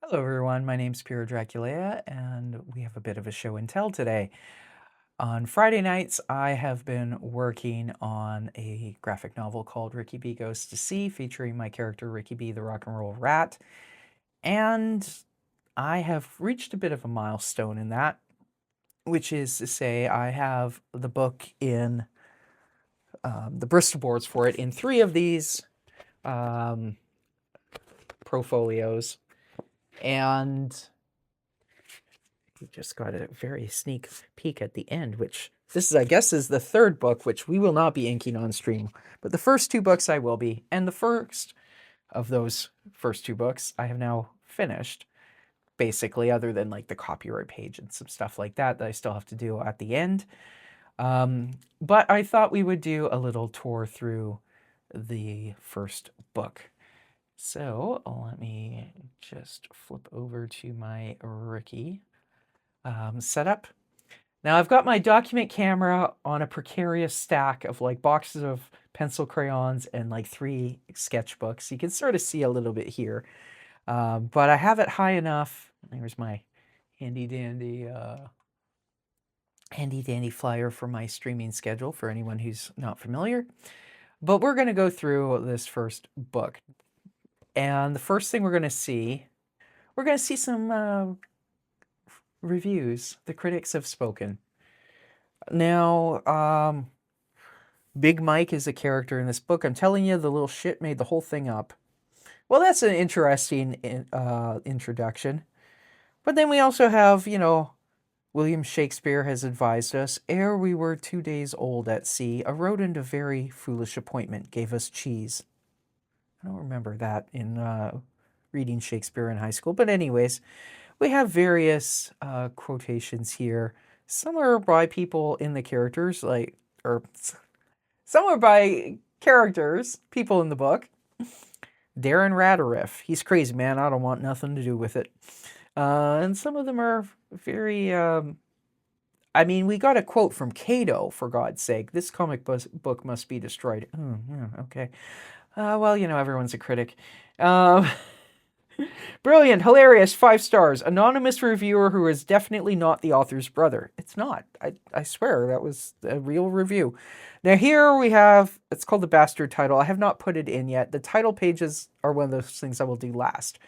Hello everyone, my name's Pierre Draculea, and we have a bit of a show and tell today. On Friday nights, I have been working on a graphic novel called Ricky B Goes to Sea, featuring my character Ricky B, the rock and roll rat. And I have reached a bit of a milestone in that, which is to say I have the book in the Bristol boards for it in 3 of these profolios. And we just got a very sneak peek at the end, which this is, I guess, is the 3rd book, which we will not be inking on stream. But the first 2 books I will be. And the first of those first 2 books I have now finished, basically, other than like the copyright page and some stuff like that I still have to do at the end. But I thought we would do a little tour through the first book. So let me just flip over to my Ricky setup. Now I've got my document camera on a precarious stack of like boxes of pencil crayons and like 3 sketchbooks. You can sort of see a little bit here, but I have it high enough. There's my handy dandy flyer for my streaming schedule for anyone who's not familiar. But we're going to go through this first book, and the first thing we're going to see some reviews. The critics have spoken. Now, Big Mike is a character in this book. I'm telling you, the little shit made the whole thing up. Well, that's an interesting introduction. But then we also have, William Shakespeare has advised us, ere we were 2 days old at sea, a rodent of very foolish appointment gave us cheese. I don't remember that in reading Shakespeare in high school. But anyways, we have various quotations here. Some are by people in the characters, some are by characters, people in the book. Darren Raderiff, he's crazy, man. I don't want nothing to do with it. And some of them are very, we got a quote from Cato, for God's sake. This comic book must be destroyed. Oh, yeah, okay. Everyone's a critic. Brilliant, hilarious, 5 stars. Anonymous reviewer who is definitely not the author's brother. It's not. I swear that was a real review. Now here we have, it's called the Bastard title. I have not put it in yet. The title pages are one of those things I will do last.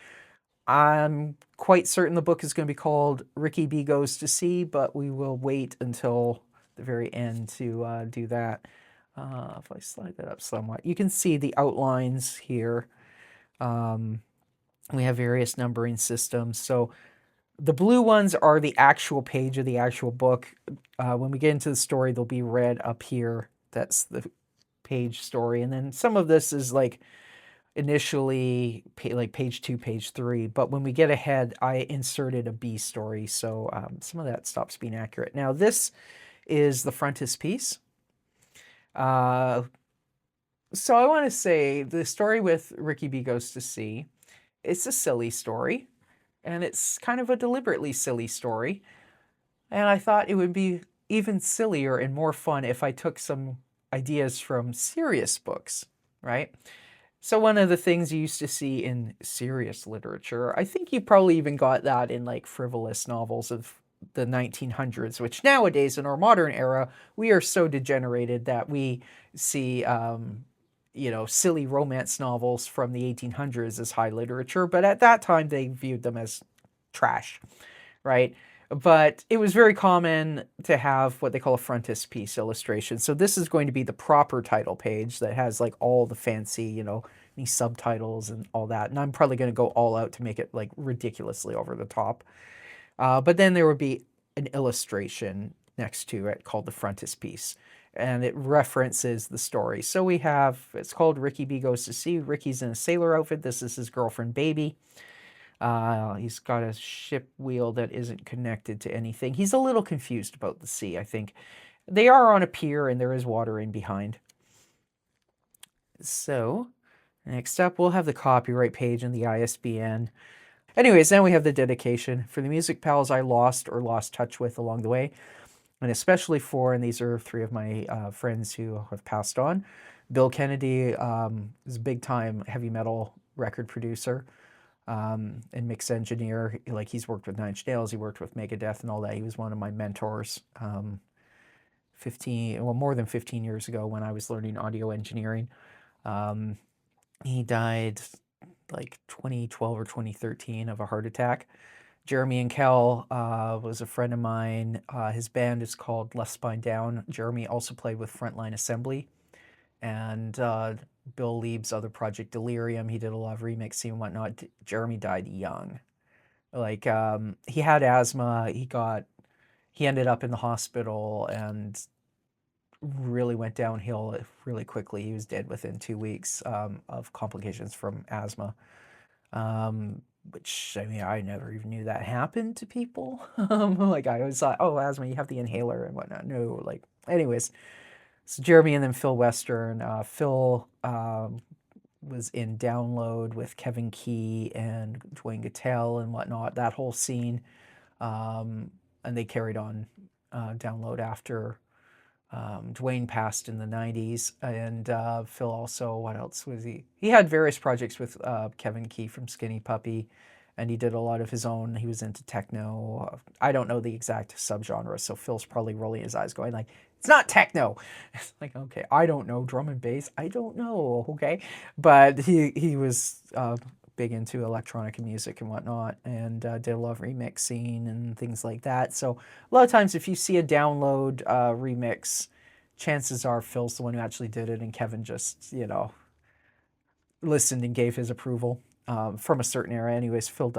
I'm quite certain the book is going to be called Ricky B Goes to Sea, but we will wait until the very end to do that. If I slide that up somewhat, you can see the outlines here. We have various numbering systems. So the blue ones are the actual page of the actual book. When we get into the story, they'll be red up here. That's the page story. And then some of this is like initially like page 2, page 3. But when we get ahead, I inserted a B story. So some of that stops being accurate. Now this is the frontispiece. So I want to say the story with Ricky B Goes to Sea, it's a silly story, and it's kind of a deliberately silly story. And I thought it would be even sillier and more fun if I took some ideas from serious books, right? So one of the things you used to see in serious literature, I think you probably even got that in like frivolous novels of the 1900s, which nowadays in our modern era, we are so degenerated that we see, silly romance novels from the 1800s as high literature. But at that time, they viewed them as trash, right? But it was very common to have what they call a frontispiece illustration. So this is going to be the proper title page that has like all the fancy, any subtitles and all that. And I'm probably going to go all out to make it like ridiculously over the top. But then there would be an illustration next to it called the frontispiece, and it references the story. So we have, it's called Ricky B Goes to Sea. Ricky's in a sailor outfit. This is his girlfriend, Baby. He's got a ship wheel that isn't connected to anything. He's a little confused about the sea, I think. They are on a pier, and there is water in behind. So, next up, we'll have the copyright page and the ISBN. Anyways, then we have the dedication. For the music pals I lost or lost touch with along the way, and especially for, and these are 3 of my friends who have passed on. Bill Kennedy is a big-time heavy metal record producer. and mix engineer. Like, he's worked with Nine Inch Nails, he worked with Megadeth and all that. He was one of my mentors more than 15 years ago when I was learning audio engineering. He died like 2012 or 2013 of a heart attack. Jeremy and Kel was a friend of mine. His band is called Left Spine Down. Jeremy also played with Frontline Assembly. And Bill Lieb's other project, Delirium, he did a lot of remixing and whatnot. Jeremy died young. Like, he had asthma. He ended up in the hospital and really went downhill really quickly. He was dead within 2 weeks of complications from asthma. Which, I mean, I never even knew that happened to people. Like, I always thought, oh, asthma, you have the inhaler and whatnot. No, like, anyways. So Jeremy and then Phil Western. Phil was in Download with Kevin Key and Dwayne Gattel and whatnot, that whole scene. And they carried on Download after Dwayne passed in the 90s. And Phil also, what else was he? He had various projects with Kevin Key from Skinny Puppy, and he did a lot of his own. He was into techno. I don't know the exact subgenre, so Phil's probably rolling his eyes going like, it's not techno. It's like, okay, I don't know. Drum and bass, I don't know, okay? But he was big into electronic music and whatnot, and did a lot of remixing and things like that. So a lot of times if you see a Download remix, chances are Phil's the one who actually did it, and Kevin just, listened and gave his approval from a certain era. Anyways, Phil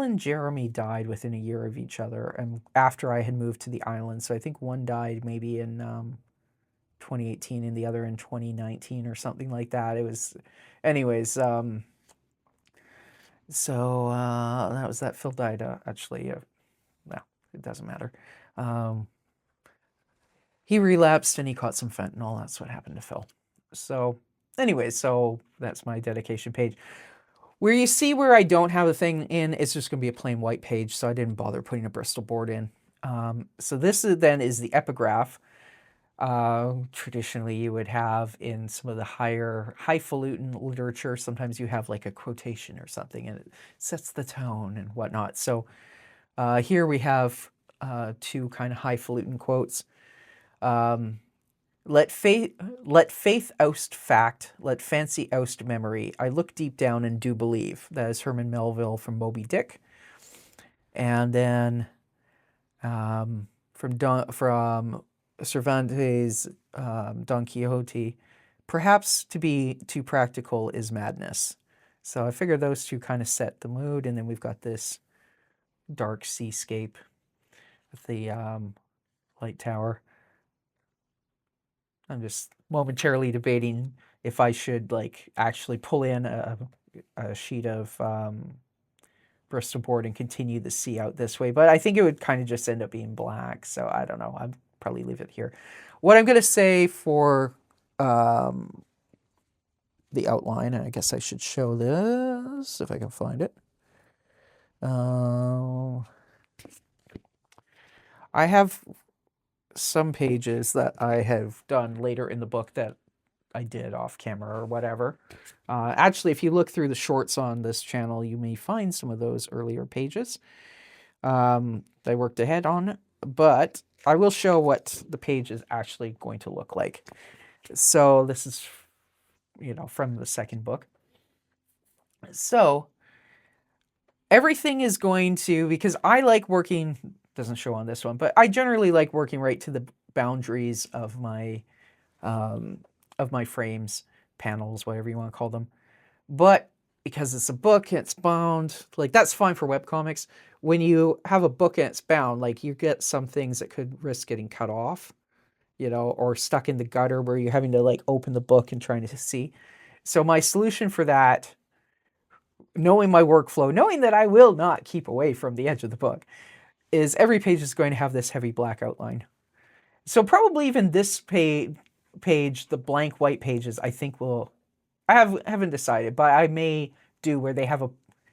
and Jeremy died within a year of each other, and after I had moved to the island. So I think one died maybe in 2018 and the other in 2019 or something like that. It was, anyways. So that was that. Phil died actually. No, it doesn't matter. He relapsed and he caught some fentanyl. That's what happened to Phil. So, anyways, so that's my dedication page. Where you see where I don't have a thing in, it's just going to be a plain white page, so I didn't bother putting a Bristol board in. So this is the epigraph. Traditionally, you would have in some of the highfalutin literature, sometimes you have like a quotation or something, and it sets the tone and whatnot. So here we have two kind of highfalutin quotes. Let faith oust fact, let fancy oust memory. I look deep down and do believe. That is Herman Melville from Moby Dick. And then from Cervantes' Don Quixote, perhaps to be too practical is madness. So I figure those two kind of set the mood, and then we've got this dark seascape with the light tower. I'm just momentarily debating if I should like actually pull in a sheet of Bristol board and continue the sea out this way, but I think it would kind of just end up being black, so I don't know. I'd probably leave it here. What I'm going to say for the outline, and I guess I should show this if I can find it. I have some pages that I have done later in the book that I did off camera or whatever. Actually, if you look through the shorts on this channel, you may find some of those earlier pages I worked ahead on, but I will show what the page is actually going to look like. So this is, from the second book. So everything is going to, because I like working, doesn't show on this one, but I generally like working right to the boundaries of my frames, panels, whatever you want to call them. But because it's a book and it's bound, like that's fine for webcomics. When you have a book and it's bound, like you get some things that could risk getting cut off, or stuck in the gutter where you're having to like open the book and trying to see. So my solution for that, knowing my workflow, knowing that I will not keep away from the edge of the book, is every page is going to have this heavy black outline. So probably even this page, the blank white pages, I think I haven't decided, but I may do where they have a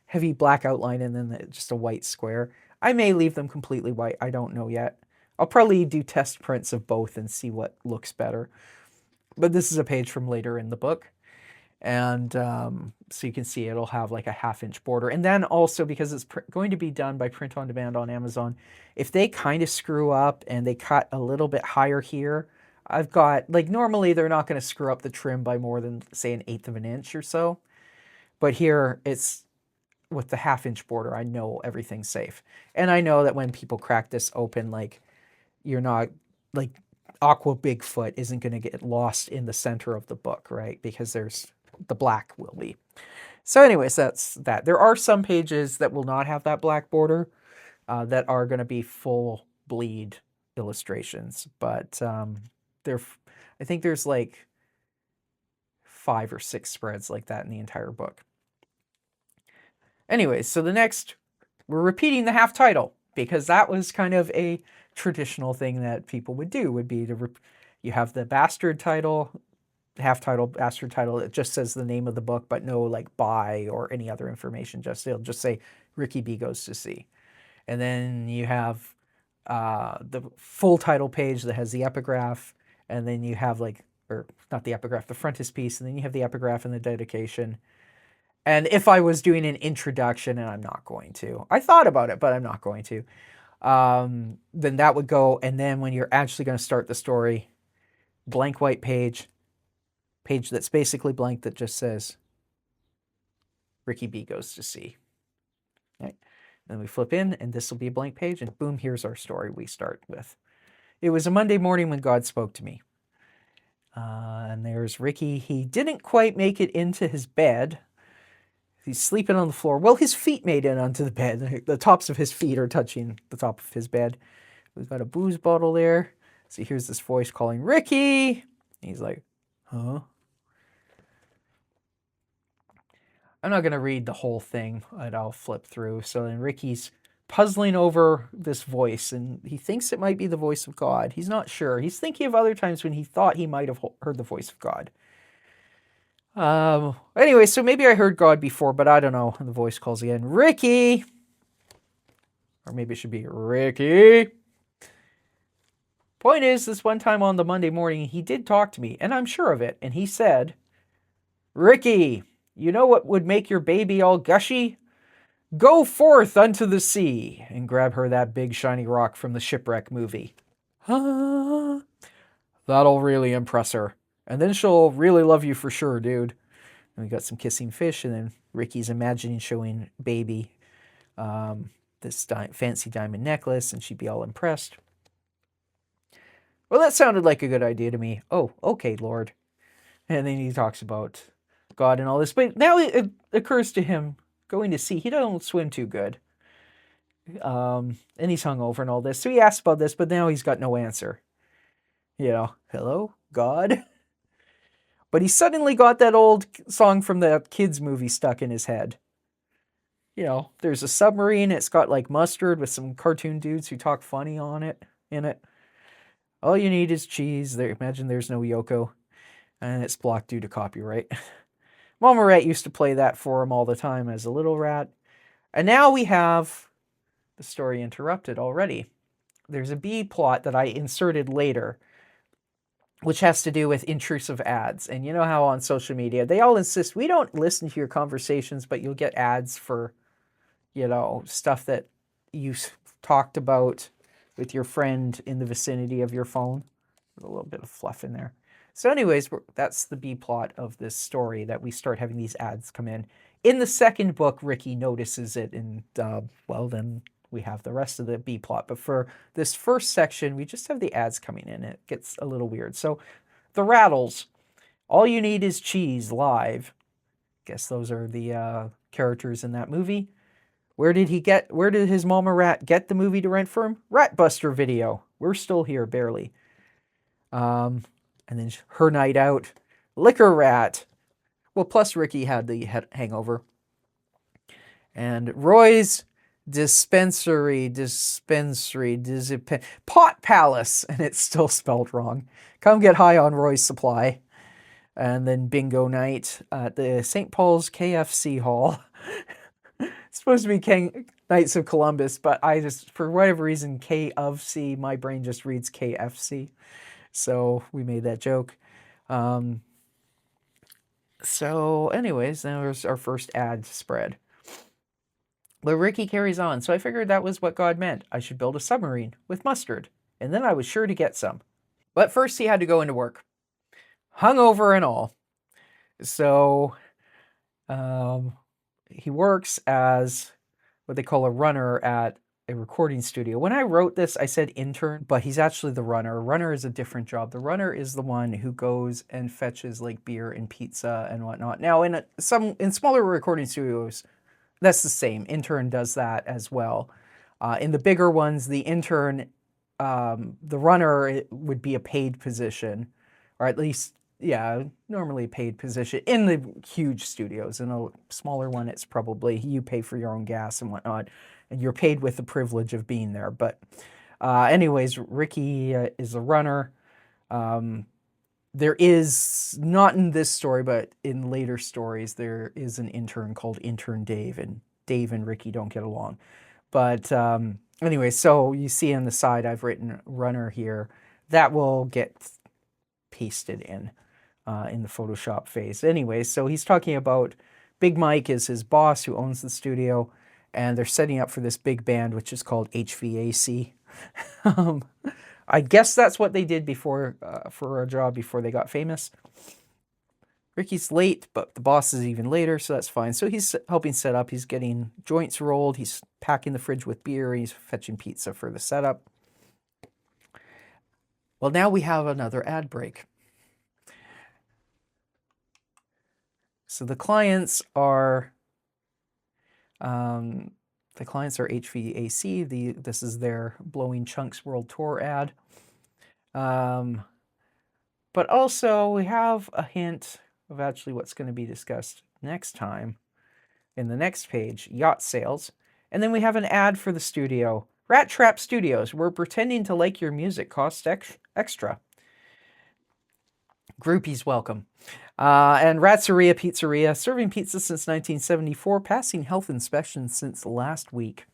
heavy black outline and then just a white square. I may leave them completely white. I don't know yet. I'll probably do test prints of both and see what looks better. But this is a page from later in the book. And so you can see it'll have like a 1/2 inch border. And then also, because it's going to be done by print on demand on Amazon, if they kind of screw up and they cut a little bit higher here, I've got, like, normally they're not going to screw up the trim by more than, say, 1/8 of an inch or so. But here it's with the 1/2 inch border, I know everything's safe. And I know that when people crack this open, like, you're not, like, Aqua Bigfoot isn't going to get lost in the center of the book, right? Because the black will be. So anyways, that's that. There are some pages that will not have that black border that are going to be full bleed illustrations. But I think there's like 5 or 6 spreads like that in the entire book. Anyways, so we're repeating the half title, because that was kind of a traditional thing that people would do, would be you have the bastard title, half title, bastard title. It just says the name of the book, but no like by or any other information. It'll just say Ricky B Goes to Sea. And then you have the full title page that has the epigraph, and then you have or not the epigraph, the frontispiece, and then you have the epigraph and the dedication. And if I was doing an introduction, and I'm not going to, I thought about it, but I'm not going to, then that would go. And then when you're actually going to start the story, blank white page that's basically blank, that just says Ricky B Goes to Sea. Right? Then we flip in, and this will be a blank page, and boom, here's our story we start with. It was a Monday morning when God spoke to me. And there's Ricky. He didn't quite make it into his bed. He's sleeping on the floor. Well, his feet made it onto the bed. The tops of his feet are touching the top of his bed. We've got a booze bottle there. So he hears this voice calling, Ricky! He's like, huh? I'm not going to read the whole thing, but I'll flip through. So then Ricky's puzzling over this voice, and he thinks it might be the voice of God. He's not sure. He's thinking of other times when he thought he might have heard the voice of God. Anyway, so maybe I heard God before, but I don't know. And the voice calls again, Ricky! Or maybe it should be, Ricky! Point is, this one time on the Monday morning, he did talk to me, and I'm sure of it. And he said, Ricky, you know what would make your baby all gushy? Go forth unto the sea and grab her that big shiny rock from the Shipwreck movie. That'll really impress her. And then she'll really love you for sure, dude. And we got some kissing fish, and then Ricky's imagining showing baby this fancy diamond necklace, and she'd be all impressed. Well, that sounded like a good idea to me. Oh, okay, Lord. And then he talks about God and all this. But now it occurs to him, going to sea, he don't swim too good. And he's hungover and all this. So he asks about this, but now he's got no answer. Hello, God? But he suddenly got that old song from the kids movie stuck in his head. There's a submarine. It's got like mustard with some cartoon dudes who talk funny in it. All you need is cheese. Imagine there's no Yoko. And it's blocked due to copyright. Mama Rat used to play that for him all the time as a little rat. And now we have the story interrupted already. There's a B plot that I inserted later, which has to do with intrusive ads. And you know how on social media, they all insist, we don't listen to your conversations, but you'll get ads for, stuff that you talked about with your friend in the vicinity of your phone. With a little bit of fluff in there. So anyways, that's the B plot of this story, that we start having these ads come in. In the second book, Ricky notices it, and then we have the rest of the B plot. But for this first section, we just have the ads coming in. It gets a little weird. So the Rattles, All You Need Is Cheese live. Guess those are the characters in that movie. Where did his mama rat get the movie to rent for him? Ratbuster Video. We're still here, barely. And then Her Night Out. Liquor Rat. Well, plus Ricky had the hangover. And Roy's Dispensary, Pot Palace, and it's still spelled wrong. Come get high on Roy's Supply. And then Bingo Night at the St. Paul's KFC Hall. It's supposed to be Knights of Columbus, but I just, for whatever reason, K of C, my brain just reads KFC. So we made that joke. So, anyways, then there's our first ad spread. But Ricky carries on, so I figured that was what God meant. I should build a submarine with mustard, and then I was sure to get some. But first, he had to go into work, hungover and all. So, he works as what they call a runner at a recording studio. When I wrote this, I said intern, but he's actually the runner. Runner is a different job. The runner is the one who goes and fetches like beer and pizza and whatnot. Now, in smaller recording studios, that's the same. Intern does that as well. In the bigger ones, the intern, the runner would be a paid position, or at least, yeah, normally a paid position in the huge studios. In a smaller one, it's probably you pay for your own gas and whatnot, and you're paid with the privilege of being there. But anyways, Ricky is a runner. There is, not in this story, but in later stories, there is an intern called Intern Dave, and Dave and Ricky don't get along. But anyway, so you see on the side, I've written runner here. That will get pasted in the Photoshop phase. Anyway, so he's talking about Big Mike is his boss who owns the studio, and they're setting up for this big band, which is called HVAC. I guess that's what they did before for a job before they got famous. Ricky's late, but the boss is even later, so that's fine. So he's helping set up. He's getting joints rolled. He's packing the fridge with beer. He's fetching pizza for the setup. Well, now we have another ad break. So the clients are HVAC. This is their Blowing Chunks World Tour ad. But also we have a hint of actually what's going to be discussed next time in the next page, yacht sales. And then we have an ad for the studio. Rat Trap Studios. We're pretending to like your music. Costs extra. Groupies welcome. And Ratzeria Pizzeria, serving pizza since 1974, passing health inspections since last week.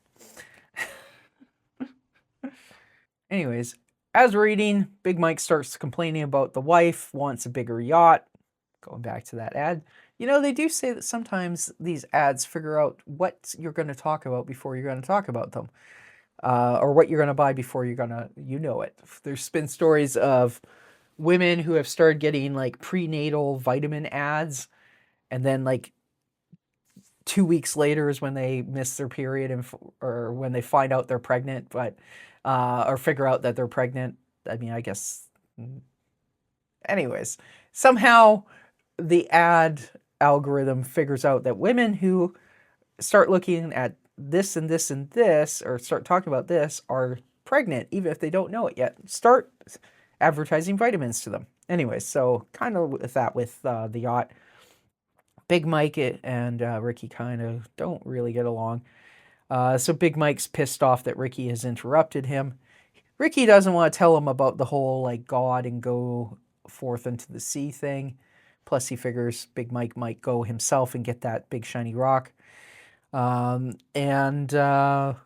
Anyways, as we're eating, Big Mike starts complaining about the wife wants a bigger yacht. Going back to that ad. You know, they do say that sometimes these ads figure out what you're going to talk about before you're going to talk about them. Or what you're going to buy before you're going to, you know it. There's been stories of women who have started getting like prenatal vitamin ads, and then like 2 weeks later is when they miss their period or when they find out they're pregnant, but or figure out that they're pregnant. I mean, I guess. Anyways, somehow the ad algorithm figures out that women who start looking at this and this and this, or start talking about this, are pregnant, even if they don't know it yet. Start advertising vitamins to them. Anyway, so kind of with that, with the yacht, Big Mike and Ricky kind of don't really get along. So Big Mike's pissed off that Ricky has interrupted him. Ricky doesn't want to tell him about the whole like God and go forth into the sea thing. Plus he figures Big Mike might go himself and get that big shiny rock. So the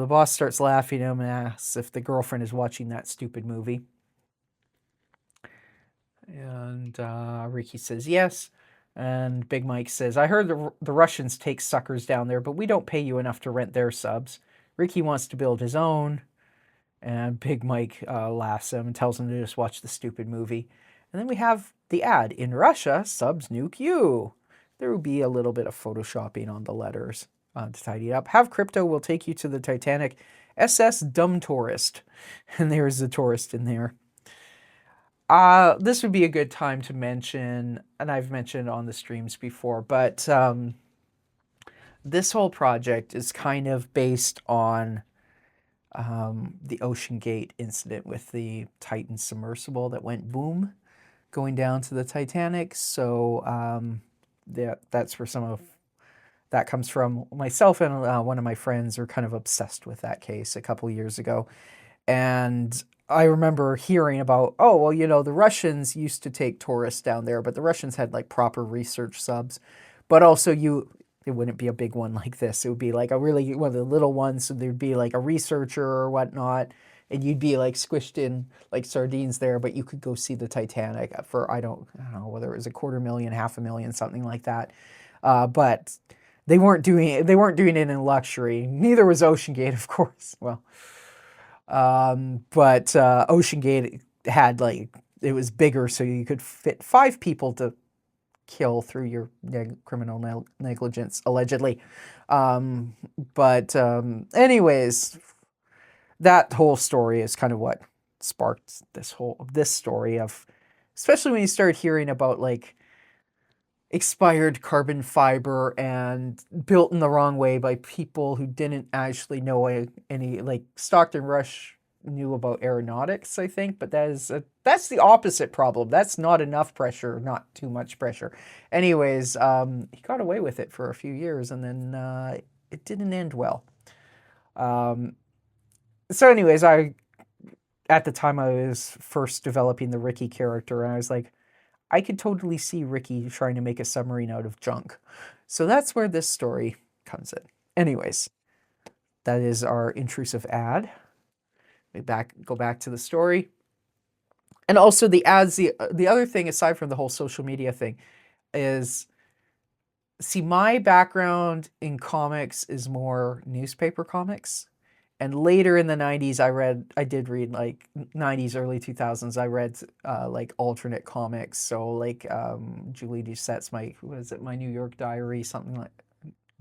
boss starts laughing at him and asks if the girlfriend is watching that stupid movie. And Ricky says yes. And Big Mike says, I heard the Russians take suckers down there, but we don't pay you enough to rent their subs. Ricky wants to build his own. And Big Mike laughs at him and tells him to just watch the stupid movie. And then we have the ad. In Russia, subs nuke you. There will be a little bit of photoshopping on the letters to tidy it up. Have crypto will take you to the Titanic. SS Dumb Tourist. And there's the tourist in there. This would be a good time to mention, and I've mentioned on the streams before, but this whole project is kind of based on the Oceangate incident with the Titan submersible that went boom going down to the Titanic. So that's where some of that comes from. Myself and one of my friends are kind of obsessed with that case a couple years ago. And I remember hearing about, oh, well, you know, the Russians used to take tourists down there, but the Russians had like proper research subs. But also it wouldn't be a big one like this. It would be like a really one of the little ones. So there'd be like a researcher or whatnot. and you'd be like squished in like sardines there, but you could go see the Titanic for I don't know whether it was $250,000, $500,000, something like that. But they weren't doing it in luxury. Neither was Oceangate, of course. Well, but Oceangate had like it was bigger, so you could fit 5 people to kill through your criminal negligence, allegedly. But anyways, that whole story is kind of what sparked this story of, especially when you start hearing about like expired carbon fiber and built in the wrong way by people who didn't actually know any, like Stockton Rush knew about aeronautics, I think, but that's the opposite problem. That's not enough pressure, not too much pressure. Anyways, he got away with it for a few years, and then it didn't end well. So anyways, at the time I was first developing the Ricky character, and I was like, I could totally see Ricky trying to make a submarine out of junk. So that's where this story comes in. Anyways, that is our intrusive ad. We go back to the story. And also the ads, the other thing, aside from the whole social media thing, is, see, my background in comics is more newspaper comics. And later in the 90s, I did read like 90s, early 2000s, I read like alternate comics. So like Julie Doucette's My New York Diary,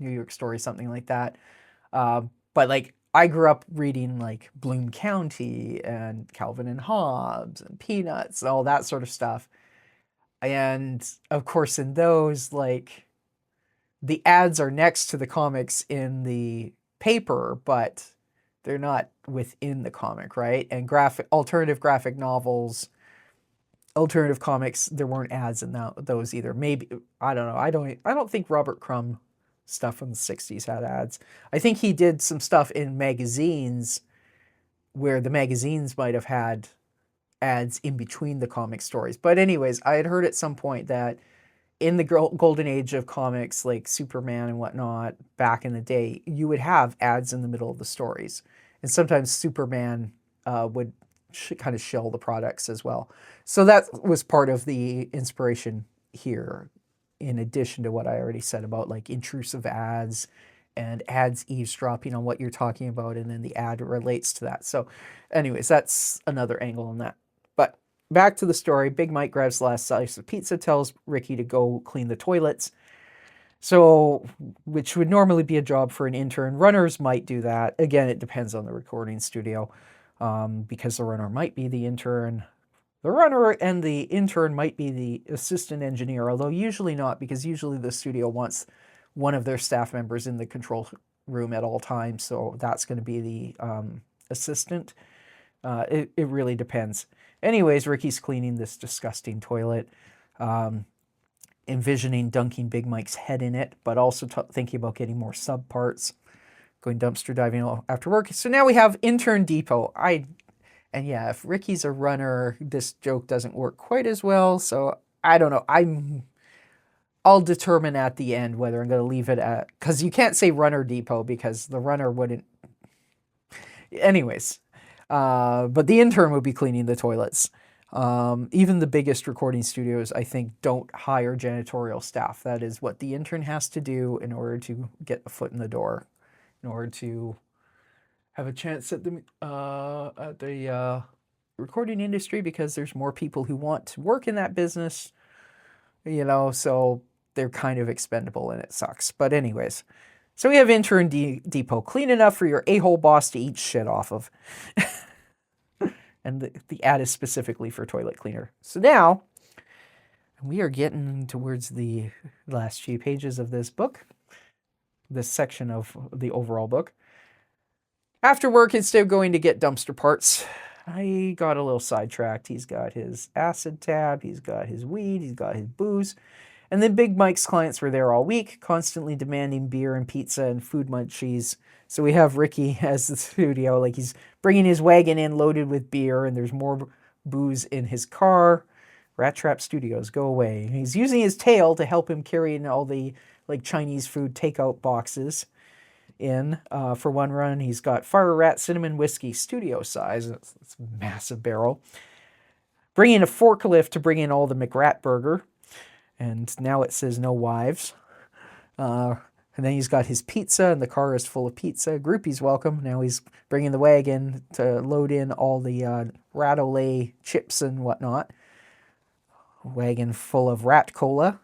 New York Story, something like that. But like I grew up reading like Bloom County and Calvin and Hobbes and Peanuts, all that sort of stuff. And of course in those, like the ads are next to the comics in the paper, but they're not within the comic, right? And alternative graphic novels, alternative comics, there weren't ads in those either. Maybe, I don't know. I don't think Robert Crumb stuff from the 60s had ads. I think he did some stuff in magazines where the magazines might have had ads in between the comic stories. But anyways, I had heard at some point that in the golden age of comics, like Superman and whatnot, back in the day, you would have ads in the middle of the stories. And sometimes Superman would kind of shill the products as well. So that was part of the inspiration here, in addition to what I already said about like intrusive ads and ads eavesdropping on what you're talking about, and then the ad relates to that. So anyways, that's another angle on that. But back to the story. Big Mike grabs the last slice of pizza, tells Ricky to go clean the toilets. So, which would normally be a job for an intern. Runners might do that. Again, it depends on the recording studio, because the runner might be the intern. The runner and the intern might be the assistant engineer, although usually not, because usually the studio wants one of their staff members in the control room at all times. So that's going to be the assistant. It really depends. Anyways, Ricky's cleaning this disgusting toilet, envisioning dunking Big Mike's head in it, but also thinking about getting more sub parts, going dumpster diving after work. So now we have Intern Depot. And yeah, if Ricky's a runner, this joke doesn't work quite as well. So I don't know. I'll determine at the end whether I'm going to leave it at, because you can't say runner depot because the runner wouldn't. Anyways, but the intern would be cleaning the toilets. Even the biggest recording studios, I think, don't hire janitorial staff. That is what the intern has to do in order to get a foot in the door, in order to have a chance at the recording industry, because there's more people who want to work in that business, so they're kind of expendable and it sucks. But anyways, so we have Intern Depot, clean enough for your a-hole boss to eat shit off of. And the ad is specifically for toilet cleaner. So now we are getting towards the last few pages of this book, this section of the overall book. After work, instead of going to get dumpster parts, I got a little sidetracked. He's got his acid tab, he's got his weed, he's got his booze. And then Big Mike's clients were there all week, constantly demanding beer and pizza and food munchies. So we have Ricky as the studio, like he's bringing his wagon in loaded with beer, and there's more booze in his car. Rat Trap Studios, go away. He's using his tail to help him carry in all the like Chinese food takeout boxes. in for one run. He's got Fire Rat Cinnamon Whiskey studio size. It's a massive barrel. Bring in a forklift to bring in all the McRat burger. And now it says no wives. And then he's got his pizza, and the car is full of pizza. Groupies welcome. Now he's bringing the wagon to load in all the rat-o-lay chips and whatnot. Wagon full of rat cola.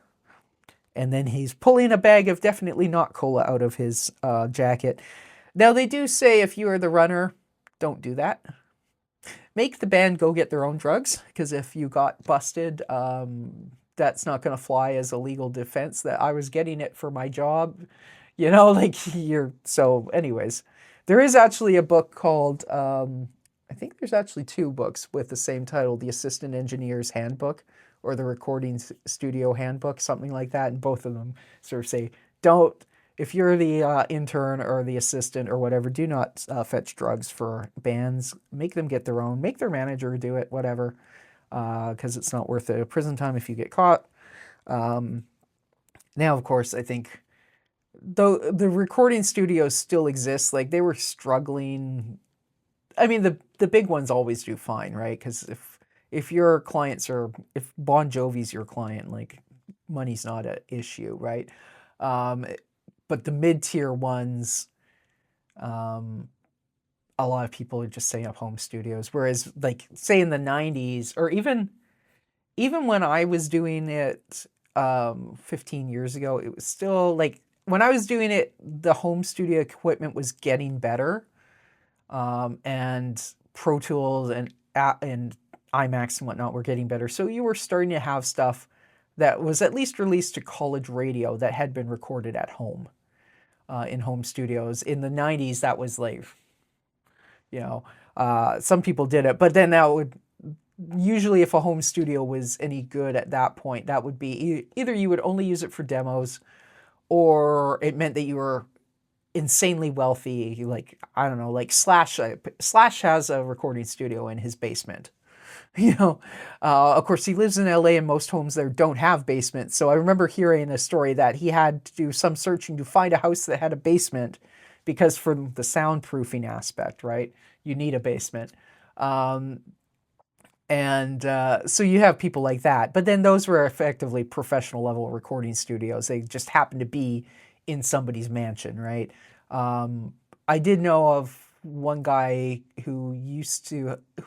And then he's pulling a bag of definitely not cola out of his jacket. Now they do say if you are the runner, don't do that. Make the band go get their own drugs, because if you got busted, that's not going to fly as a legal defense that I was getting it for my job. You know, like so anyways, there is actually a book called, I think there's actually 2 books with the same title, The Assistant Engineer's Handbook or The Recording Studio Handbook, something like that. And both of them sort of say, if you're the intern or the assistant or whatever, do not fetch drugs for bands. Make them get their own, make their manager do it, whatever. Because it's not worth it. Prison time if you get caught. Now, of course, I think though the recording studios still exist, like they were struggling. I mean, the big ones always do fine, right? Because if your clients are, if Bon Jovi's your client, like money's not an issue, right? But the mid-tier ones, a lot of people are just setting up home studios. Whereas, like, say in the 90s, or even when I was doing it 15 years ago, it was still, like, when I was doing it, the home studio equipment was getting better. And Pro Tools and IMAX and whatnot were getting better. So you were starting to have stuff that was at least released to college radio that had been recorded at home, in home studios. In the 90s, that was like, you know, some people did it, but then that would usually, if a home studio was any good at that point, that would be either you would only use it for demos, or it meant that you were insanely wealthy. Like, I don't know, like Slash has a recording studio in his basement. You know, of course, he lives in LA, and most homes there don't have basements. So I remember hearing a story that he had to do some searching to find a house that had a basement, because for the soundproofing aspect, right, you need a basement. So you have people like that. But then those were effectively professional level recording studios. They just happened to be in somebody's mansion, right? I did know of one guy who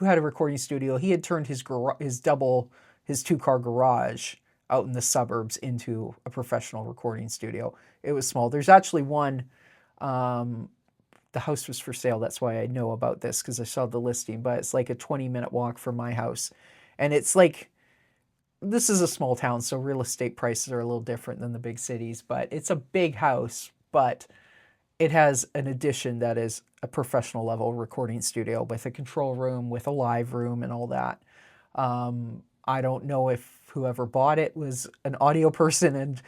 had a recording studio. He had turned his 2-car garage out in the suburbs into a professional recording studio. It was small. There's actually one, the house was for sale. That's why I know about this, because I saw the listing, but it's like a 20-minute walk from my house. And it's like, this is a small town, so real estate prices are a little different than the big cities, but it's a big house, but it has an addition that is a professional level recording studio with a control room, with a live room and all that. I don't know if whoever bought it was an audio person and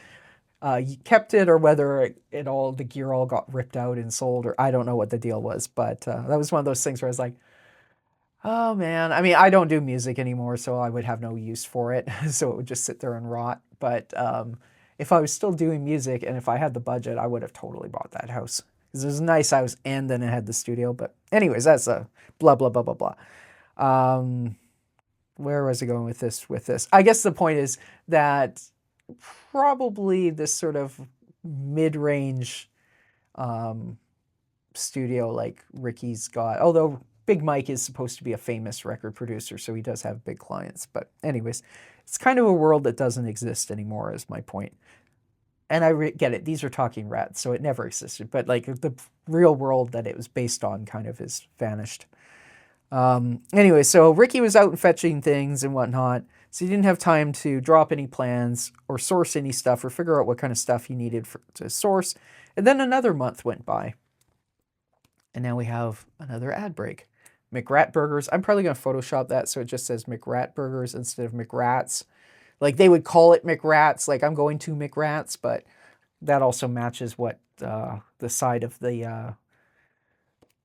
kept it, or whether the gear all got ripped out and sold, or I don't know what the deal was, but that was one of those things where I was like, oh man, I mean, I don't do music anymore, so I would have no use for it. So it would just sit there and rot. But if I was still doing music and if I had the budget, I would have totally bought that house, because it was a nice house and then it had the studio. But anyways, that's a blah, blah, blah, blah, blah. Where was I going with this? I guess the point is that probably this sort of mid-range studio like Ricky's got, although Big Mike is supposed to be a famous record producer, so he does have big clients. But anyways, it's kind of a world that doesn't exist anymore, is my point. And I get it, these are talking rats, so it never existed. But like the real world that it was based on kind of is vanished. Anyway, so Ricky was out and fetching things and whatnot, so he didn't have time to drop any plans or source any stuff or figure out what kind of stuff he needed to source. And then another month went by. And now we have another ad break. McRat Burgers. I'm probably going to Photoshop that so it just says McRat Burgers instead of McRats. Like they would call it McRats, like I'm going to McRats, but that also matches what the side of the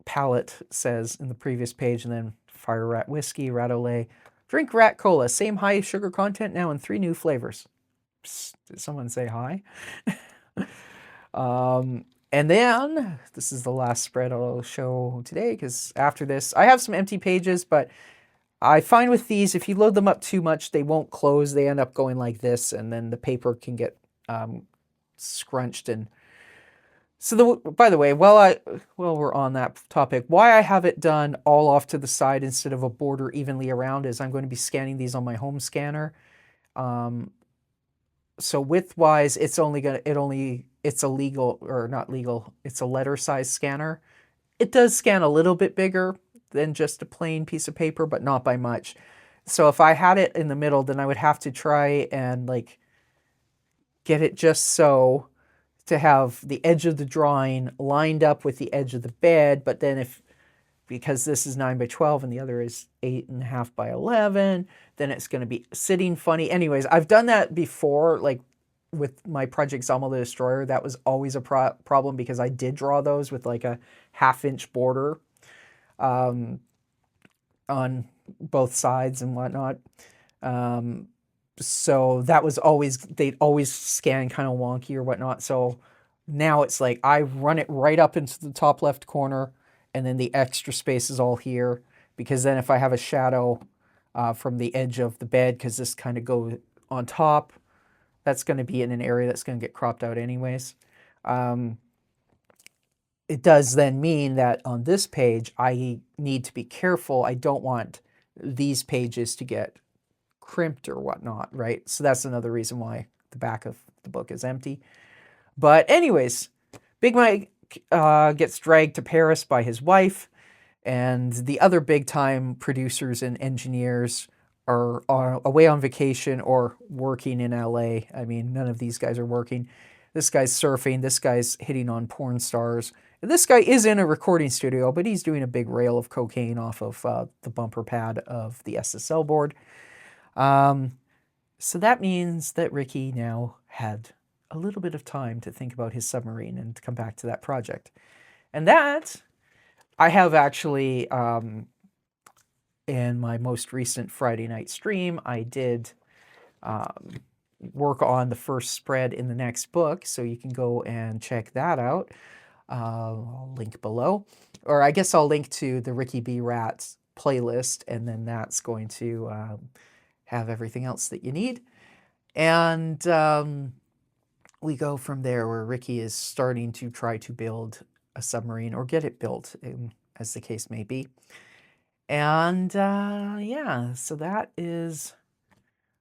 palette says in the previous page. And then Fire Rat Whiskey, Rat-O-Lay. Drink Rat Cola, same high sugar content now in 3 new flavors. Psst, did someone say hi? And then, this is the last spread I'll show today, because after this, I have some empty pages, but I find with these, if you load them up too much, they won't close. They end up going like this, and then the paper can get scrunched. And so, by the way, while we're on that topic, why I have it done all off to the side instead of a border evenly around is I'm going to be scanning these on my home scanner. So width-wise, it's a legal, or not legal, it's a letter size scanner. It does scan a little bit bigger than just a plain piece of paper, but not by much. So if I had it in the middle, then I would have to try and like get it just so to have the edge of the drawing lined up with the edge of the bed. But then because this is 9 by 12 and the other is 8.5 by 11, then it's going to be sitting funny. Anyways, I've done that before, like with my project Zommel the Destroyer. That was always a problem because I did draw those with like a 1/2-inch border on both sides and whatnot. So that was always, they'd always scan kind of wonky or whatnot. So now it's like I run it right up into the top left corner, and then the extra space is all here, because then if I have a shadow from the edge of the bed, because this kind of goes on top, that's going to be in an area that's going to get cropped out anyways. It does then mean that on this page, I need to be careful. I don't want these pages to get crimped or whatnot, right? So that's another reason why the back of the book is empty. But anyways, Big Mike gets dragged to Paris by his wife, and the other big-time producers and engineers are away on vacation or working in LA. I mean, none of these guys are working. This guy's surfing. This guy's hitting on porn stars. And this guy is in a recording studio, but he's doing a big rail of cocaine off of the bumper pad of the SSL board. So that means that Ricky now had a little bit of time to think about his submarine and to come back to that project. And that, I have actually, in my most recent Friday night stream, I did work on the first spread in the next book, so you can go and check that out. I'll link below. Or I guess I'll link to the Ricky B. Rats playlist, and then that's going to have everything else that you need. And we go from there, where Ricky is starting to try to build a submarine, or get it built, as the case may be. And yeah, so that is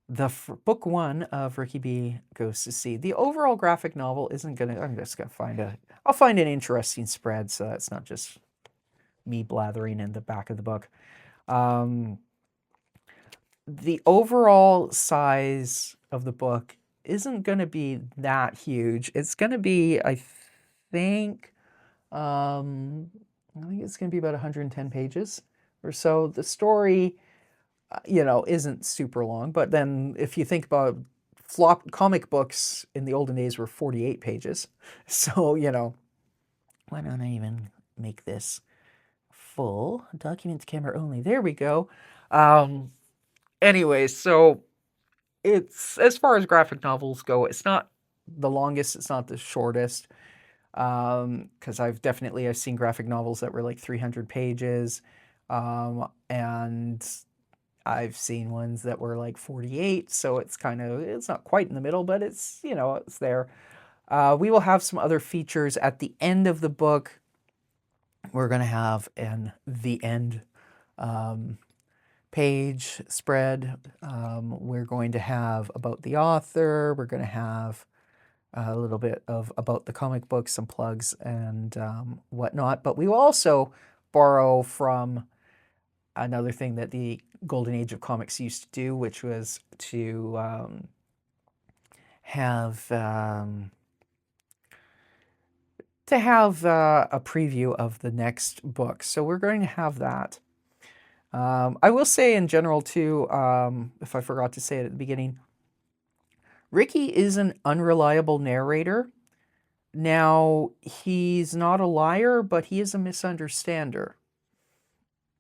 the book 1 of Ricky B. Goes to Sea. The overall graphic novel isn't gonna, I'm just gonna I'll find an interesting spread, so that's not just me blathering in the back of the book. The overall size of the book isn't going to be that huge. It's going to be, I think it's going to be about 110 pages or so. The story, isn't super long, but then if you think about comic books in the olden days were 48 pages. So, why don't I even make this full? Document camera only. There we go. Anyway, so it's, as far as graphic novels go, it's not the longest, it's not the shortest. Because I've seen graphic novels that were like 300 pages. And I've seen ones that were like 48, so it's not quite in the middle, but it's, it's there. We will have some other features at the end of the book. We're going to have the end page spread. We're going to have about the author. We're going to have a little bit about the comic book, some plugs and whatnot. But we will also borrow from another thing that the Golden Age of Comics used to do, which was to have a preview of the next book. So we're going to have that. I will say in general too, if I forgot to say it at the beginning, Ricky is an unreliable narrator. Now, he's not a liar, but he is a misunderstander.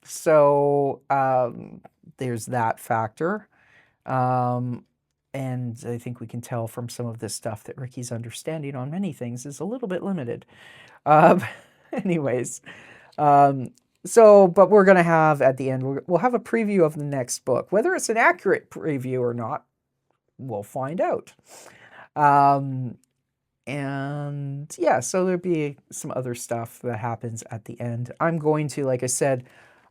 So there's that factor. And I think we can tell from some of this stuff that Ricky's understanding on many things is a little bit limited. Anyways, but we're going to have at the end, we'll have a preview of the next book. Whether it's an accurate preview or not, we'll find out. And yeah, so there'll be some other stuff that happens at the end. I'm going to, like I said,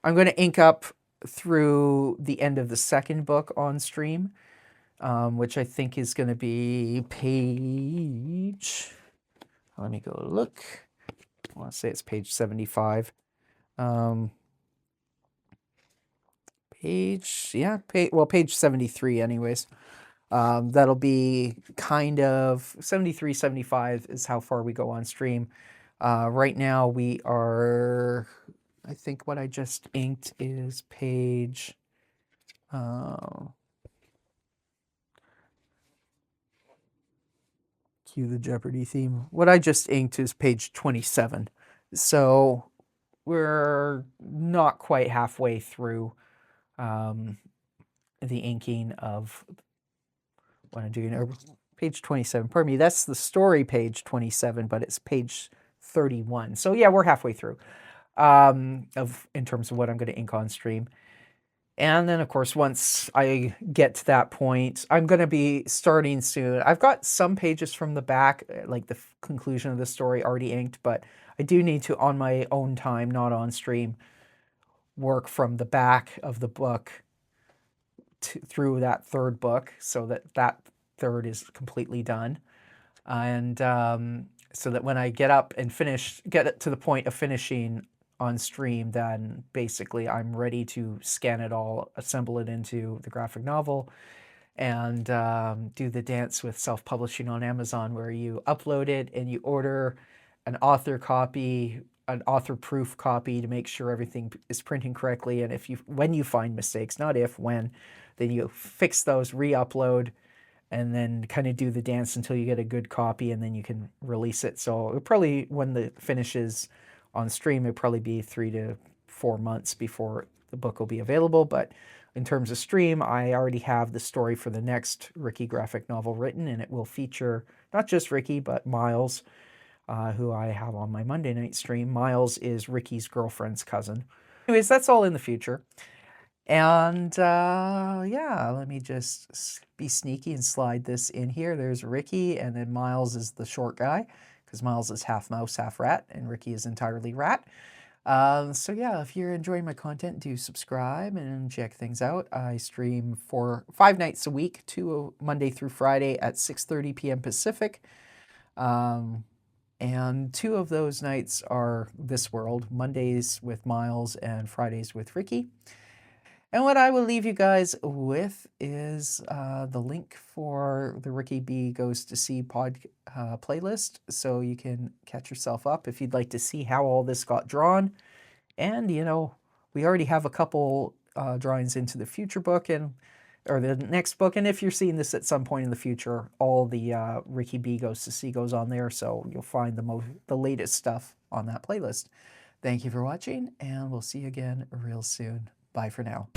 I'm going to ink up through the end of the second book on stream, which I think is going to be page, let me go look. I want to say it's page 75. Page 73 anyways. That'll be kind of 73, 75 is how far we go on stream. Right now we are, I think what I just inked is page, cue the Jeopardy theme. What I just inked is page 27. So we're not quite halfway through the inking of what I'm doing. Page 27, pardon me, that's the story page 27, but it's page 31. So yeah, we're halfway through in terms of what I'm going to ink on stream. And then, of course, once I get to that point, I'm going to be starting soon. I've got some pages from the back, like the conclusion of the story already inked, but I do need to, on my own time, not on stream, work from the back of the book through that third book so that third is completely done. And so that when I get up and get it to the point of finishing on stream, then basically I'm ready to scan it all, assemble it into the graphic novel, and do the dance with self-publishing on Amazon, where you upload it and you order an author copy, an author proof copy, to make sure everything is printing correctly. And when you find mistakes, not if, when, then you fix those, re-upload, and then kind of do the dance until you get a good copy, and then you can release it. So it'll probably, when the finishes on stream, it'll probably be 3 to 4 months before the book will be available. But in terms of stream, I already have the story for the next Ricky graphic novel written, and it will feature not just Ricky, but Miles, who I have on my Monday night stream. Miles is Ricky's girlfriend's cousin. Anyways, that's all in the future. And yeah, let me just be sneaky and slide this in here. There's Ricky, and then Miles is the short guy, because Miles is half mouse, half rat, and Ricky is entirely rat. So yeah, if you're enjoying my content, do subscribe and check things out. I stream 5 nights a week, Monday through Friday at 6:30 p.m. Pacific. And 2 of those nights are This World, Mondays with Miles and Fridays with Ricky. And what I will leave you guys with is the link for the Ricky B Goes to Sea playlist, so you can catch yourself up if you'd like to see how all this got drawn. And, you know, we already have a couple drawings into the future book, or the next book. And if you're seeing this at some point in the future, all the Ricky B Goes to Sea goes on there, so you'll find the latest stuff on that playlist. Thank you for watching, and we'll see you again real soon. Bye for now.